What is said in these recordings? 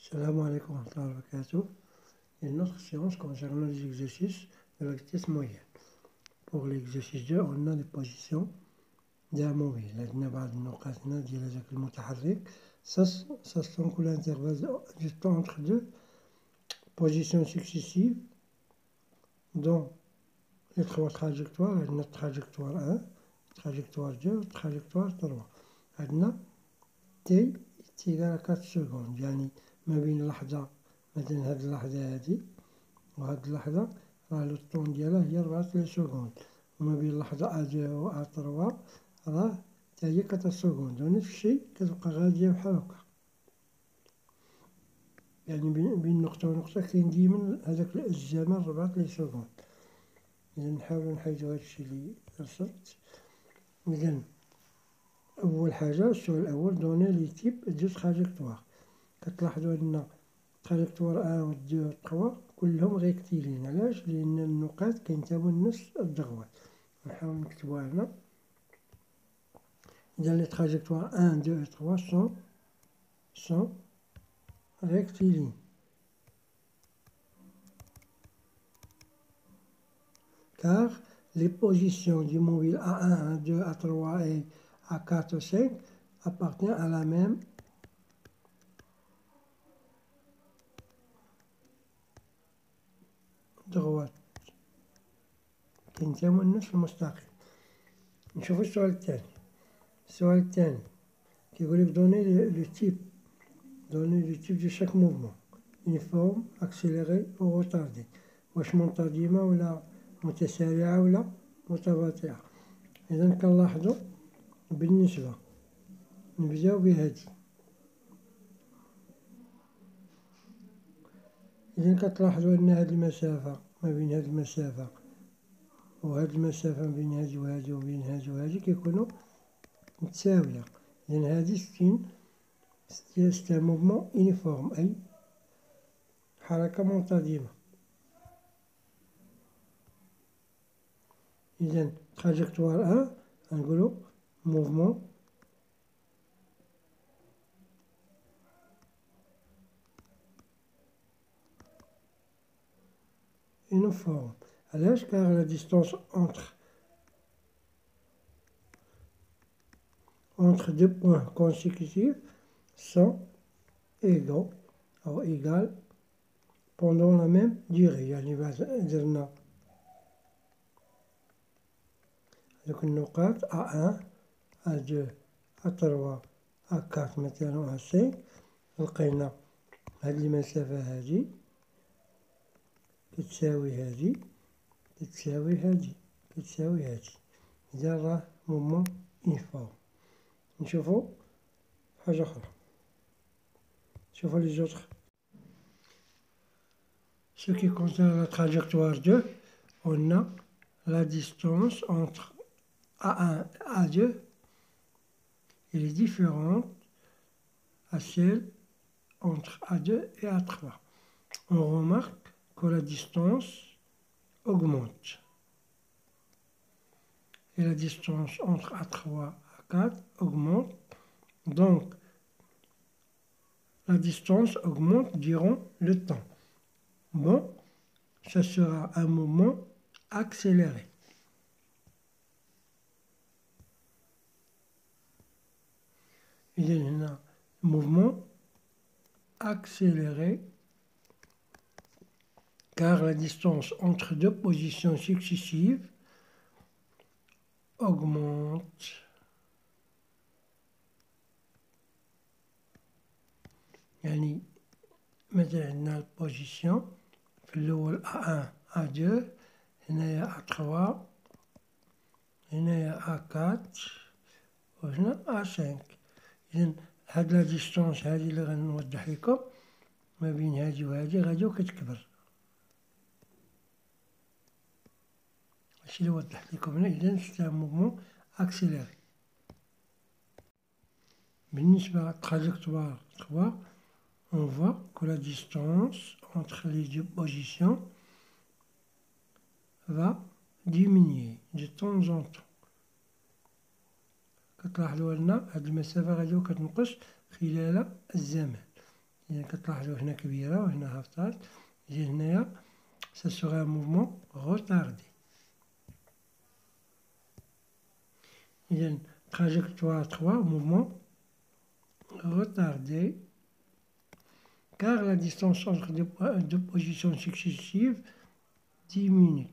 Salam alaikum wa rahmatullahi wa barakatuh. Une autre séance concernant les exercices de la vitesse moyenne. Pour l'exercice 2, on a les positions d'un mobile. عندنا بعض النقاط هنا ديال هذاك المتحرك. Ça sont l'intervalle du temps entre deux positions successives dans les trois trajectoires. عندنا trajectoire 1, trajectoire 2, trajectoire 3. عندنا t égale à 4 secondes. يعني ما بين لحظة مثلا هاد اللحظة هادي وهاد اللحظة راه لو طون ديالها هي 4 سكوند، وما بين اللحظة أ2 و أ3 راه تا هي 4 سكوند، ونفس الشيء كتبقى غادية بحال هكا. يعني بين نقطة ونقطة كاين ديما هذاك الزمن 4 سكوند. إذا نحاولو نحيدو هادشي لي رسمت. إذا أول حاجة السؤال الأول دوني لي تيب دو تراجيكتوار. كتلاحظوا أن تراجيكتوار 1 و 2 و 3 كلهم غيكتيلين. علاش؟ لأن النقاط كينتموا لنفس الضغوات. نحاول نكتبوها هنا. إذا لي تراجيكتوار 1 2 و 3 sont rectilignes. Car les positions du mobile A1, A2, A3 et A4 ou 5 appartiennent à la même droite. كينتموا لنفس المستقيم. نشوفو السؤال الثاني. السؤال الثاني كيقولك دوني لو تيب دو شاك موفمون يونيفورم اكسيليري او روتاردي. واش منتظمة ولا متسارعة ولا متباطئة. إذا كنلاحظو بالنسبة نبداو بهادي. إذا كتلاحظو أن هاد المسافة ما بين هاد المسافة وهاد المسافة ما بين هادي وهادي وبين هادي وهادي كيكونو متساوية. إذا هادي c'est un mouvement uniforme أي حركة منتظمة. إذا trajectoire 1 غنقولو mouvement uniforme. علاش؟ car la distance entre deux points consécutifs sont égaux أو égales pendant la même durée. يعني درنا هذوك النقاط A1 A2 A3 A4 مثلا A5 لقينا هاد المسافة هادي كتساوي هادي كتساوي هادي كتساوي هادي. إذا راه مومون يونيفورم. نشوفو حاجة أخرى. نشوفو لي زوطخ. Ce qui concerne la trajectoire 2, on a la distance entre A1 et A2. Elle est différente à celle entre A2 et A3. On remarque que la distance augmente. Et la distance entre A3 et A4 augmente. Donc, la distance augmente durant le temps. Bon, ça sera un mouvement accéléré. Il y a un mouvement accéléré car la distance entre deux positions successives augmente. يعني مثلا عندنا البوزيسيون في الأول A1 A2 هنايا A3 هنايا A4 وهنا A5. إذا هاد لا ديستونس هادي اللي غنوضح لكم ما بين هادي وهادي غادي كتكبر. هادشي اللي وضحت لكم هنا. إذا سي ان موفمون اكسيليري. بالنسبة للتراجيكتوار 3 on voit que la distance entre les deux positions va diminuer de temps en temps. كتلاحظوا أن هاد المسافة غادي كتنقص خلال الزمن. إذا كتلاحظوا هنا كبيرة وهنا هبطات، إذا هنايا ça sera un mouvement retardé. إذا trajectoire 3, mouvement retardé, car la distance entre deux positions successives diminue.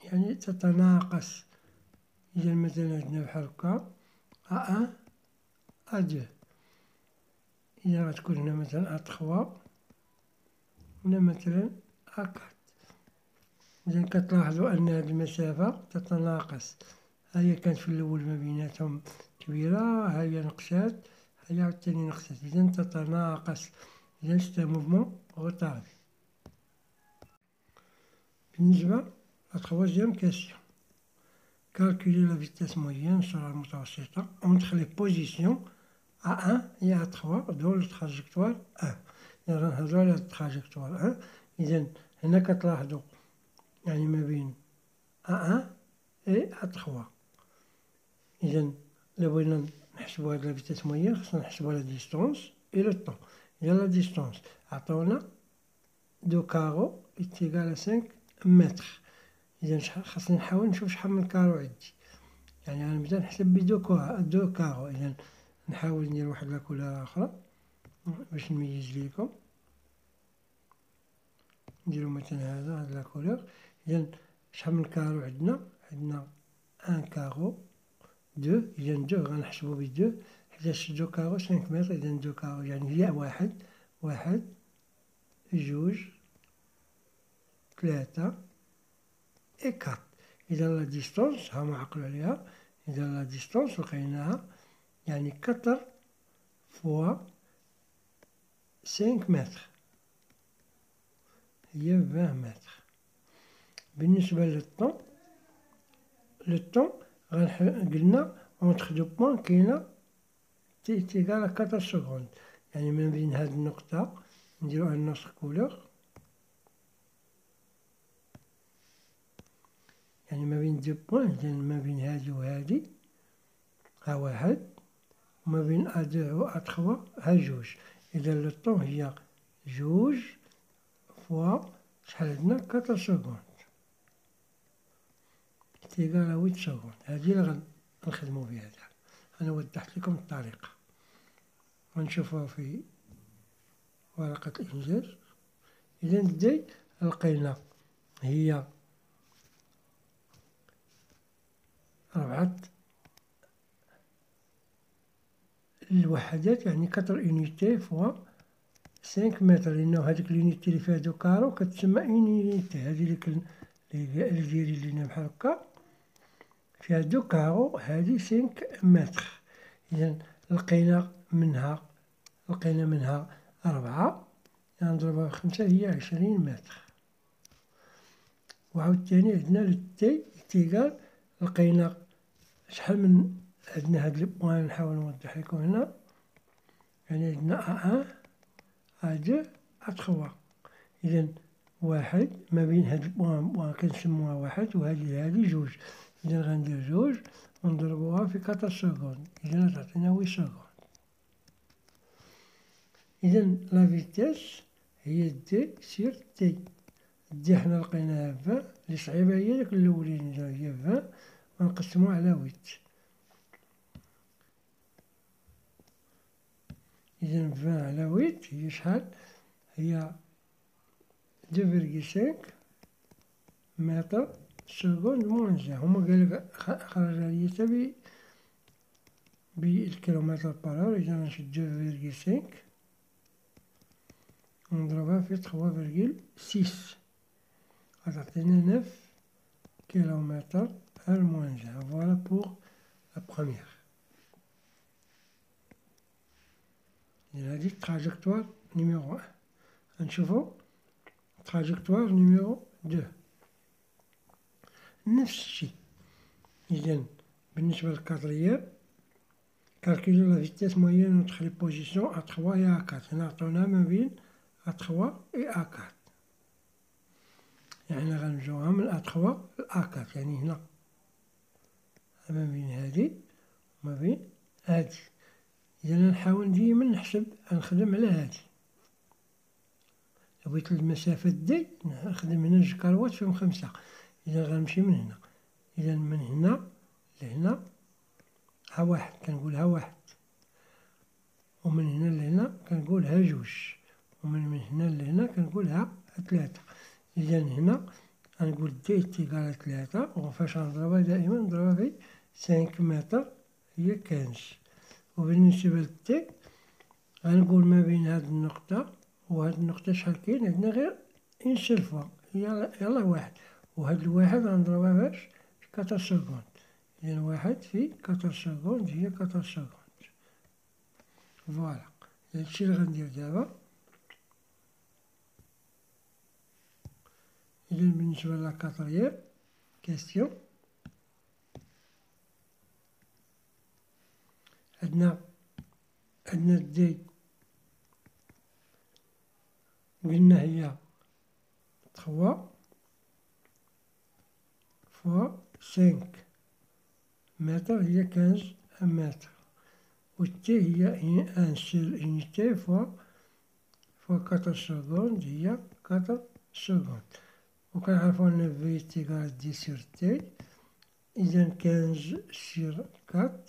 يعني تتناقص. إذا مثلا عندنا بحال هكا A1 A2، إذا غتكون هنا مثلا A3 هنا مثلا A4. إذا كتلاحظوا أن هذه المسافة تتناقص، هي كانت في الأول ما بيناتهم كبيرة، هي نقصات، هي عاوتاني نقصات، إذا تتناقص. إذا سي موفمون غوطاردي. بالنسبة à troisième question. Calculer la vitesse moyenne sur la المتوسطة entre les positions A1 et A3 dans le trajectoire 1. إذا غنهضرو على التراجكتوار 1. إذا هنا كتلاحظوا يعني ما بين A1 et A3. إذا إلا بغينا نحسبو هاد لا فيتاس مويان خصنا نحسبو لا ديستونس إي لو طون. إذا لا ديستونس عطاونا 2 كارو إتيكال 5 متر. إذا خاصني نحاول نشوف شحال من كارو عندي، يعني غنبدا نحسب بدو كارو. إذا نحاول ندير واحد لا كولور أخرى باش نميز ليكم. نديرو مثلا هاد لا كولور. إذا شحال من كارو عندنا؟ عندنا ان كارو، دو. إذا دو غنحسبو بدو حيتاش دو كارو 5 متر. إذا دو كارو يعني هي واحد جوج 3 إي 4. إذا لا ديستونس هاهما عقلو عليها. إذا لا ديستونس لقيناها يعني 4 فوا 5 متر هي 20 متر. بالنسبة للطون، قلنا اونتخ دو بوان كاينة تي تيكال 4 سكوند، يعني ما بين هاد النقطة نديرو ان نوتر كولور، يعني ما بين دو بوان. إذا ما بين هادي وهادي ها واحد، وما بين A2 و A3 ها جوج. إذا لو طون هي جوج فوا شحال عندنا 4 سكوند تيكال 8 سكوند. هادي لي غنخدمو بها. أنا وضحت لكم الطريقة، غنشوفوها في ورقة الإنجاز. إذا دي لقينا هي 4 الوحدات، يعني 4 أونيتي فوا 5 متر، لأنه هاديك لونيتي اللي فيها دو كارو كتسمى أونيتي. هادي اللي دايرين لينا بحال هكا فيها دو كارو، هادي 5 متر. إذا لقينا منها 4 نضربها في 5 هي 20 متر. وعاوتاني عندنا لو تي إتيكال، لقينا شحال من عندنا هاد البوان. نحاول نوضح لكم هنا، يعني عندنا A1 A2 A3. إذا واحد ما بين هاد البوان كنسموها واحد، وهادي جوج. إذا غندير جوج ونضربوها في 4 سكوند، إذا تعطينا 8 سكوند. إذا لا فيتاس هي دي سير تي. دي حنا لقيناها 20، اللي صعيبة هي داك الأولين هي 20 ونقسموها على 8. إذا 20 على 8 هي شحال؟ هي 2,5 متر سكوند موان جا. هما قالك خرجها ليا حتى بالكيلومتر بارور. إذا نشد 2,5 ونضربها في 3,6 غتعطينا 9 كيلومتر الموان جا. فوالا بوغ لا بخومييغ. إذا هادي تراجكتوار نيميرو 1. غنشوفو تراجكتوار نيميرو 2 نفس الشيء. إذا بالنسبة للكادريير كالكيلو لا فيتاس مويان اونتخ لي بوزيسيون A3 et A4. هنا عطاونا ما بين A3 et A4، يعني غنجوها من A3 ل A4، يعني هنا ما بين هادي وما بين هادي. إذا نحاول ديما نخدم على هادي. بغيت المسافة دي نخدم هنا 2 كروات فيهم 5. إذا غنمشي من هنا، إذا من هنا لهنا ها 1 كنقولها 1، ومن هنا لهنا كنقولها 2، ومن هنا لهنا كنقولها 3. إذا هنا غنقول دي تيكال 3، وفاش غنضربها دائما نضربها في 5 متر هي 15. وبالنسبة للتي غنقول ما بين هاد النقطة وهاد النقطة شحال كاين عندنا غير اون سول فوا، يلاه 1، وهاد الواحد غنضربها باش في 14 سكوند. إذا 1 في 14 سكوند هي 14 سكوند. فوالا هادشي اللي غندير دابا. إذا بالنسبة لا كاتريام كاستيون، عندنا دي قلنا هي 3 فوا 5 متر هي 15 متر، والتي هي 1 سور unité فوا 14 سكوند هي 4 سكوند. وكنعرفو أن في تيكال 10 سور تي، إذا 15 سور 4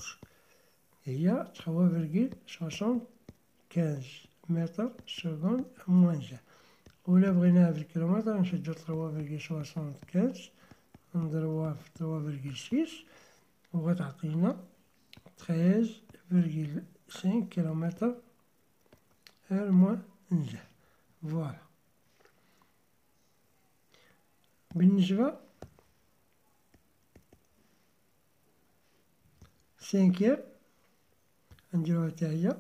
هي 3,75 متر سكوند موان 1. ولا بغيناها في الكيلومتر نشدو 3,75 نضربوها في 3,6 وغتعطينا 13,5 كيلومتر موان 1. فوالا. بالنسبة 5 نديروها حتى هي.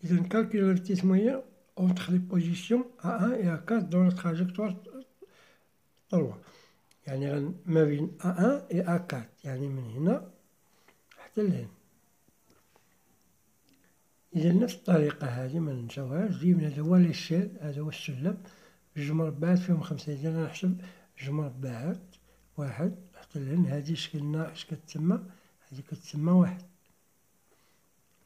إذا calculer la vitesse moyenne entre les positions A1 et A4 dans la trajectoire 3، يعني ما بين A1 et A4، يعني من هنا حتى لهنا. إذا نفس الطريقة هذه ما ننساوهاش، جبنا هذا هو ليشيل، هذا هو السلم، 2 مربعات فيهم 5. إذا نحسب 2 مربعات 1 حتى لهنا، هذه شكلنا اش كتسمى، هذه كتسمى 1.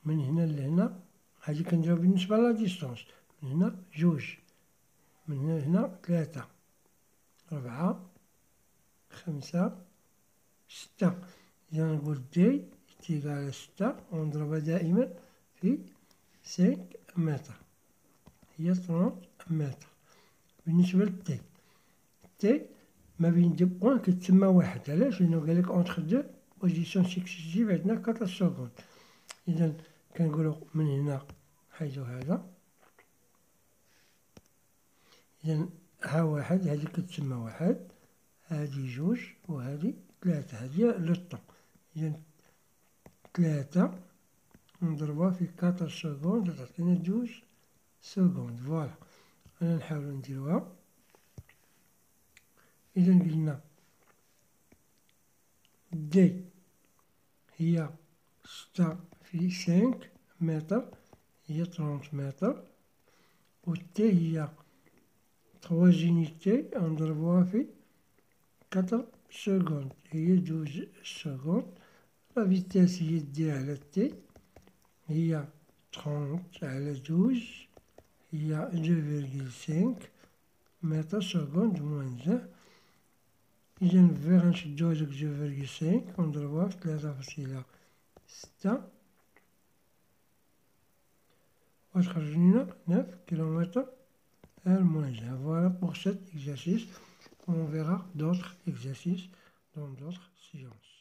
من هنا لهنا هذه كنديرو بالنسبة لا ديستونس، من هنا 2، من هنا لهنا 3 4 5 6. إذا نقول دي تيكال 6 ونضربها دائما في 5 متر هي 30 متر. بالنسبة للتي، تي ما بين 2 بوان كتسمى 1، علاش؟ لأنه قالك اونتخ 2 بوزيسيون سكسيسيف عندنا 4 سكوند. إذا كنقولو من هنا حيث هذا، إذا ها 1 هذه كتسمى 1، هذه 2 وهذه 3، هذه لو طون. إذا 3 نضربها في 4 سكوند تعطينا 2 سكوند. فوالا أنا نحاولو نديروها. إذا قلنا دي هي 6 في 5 متر هي 30 متر، والتي هي 3 زينيتي نضربوها في 4 سكوند هي 12 سكوند. لا فيتاس هي دي على تي هي 30 على 12 هي 2,5 متر سكوند موان 1. إذا في غنشدو هادوك 2,5 ونضربوها في 3,6 وتخرج لنا 9 km moins 1. Voilà pour cet exercice. On verra d'autres exercices dans d'autres séances.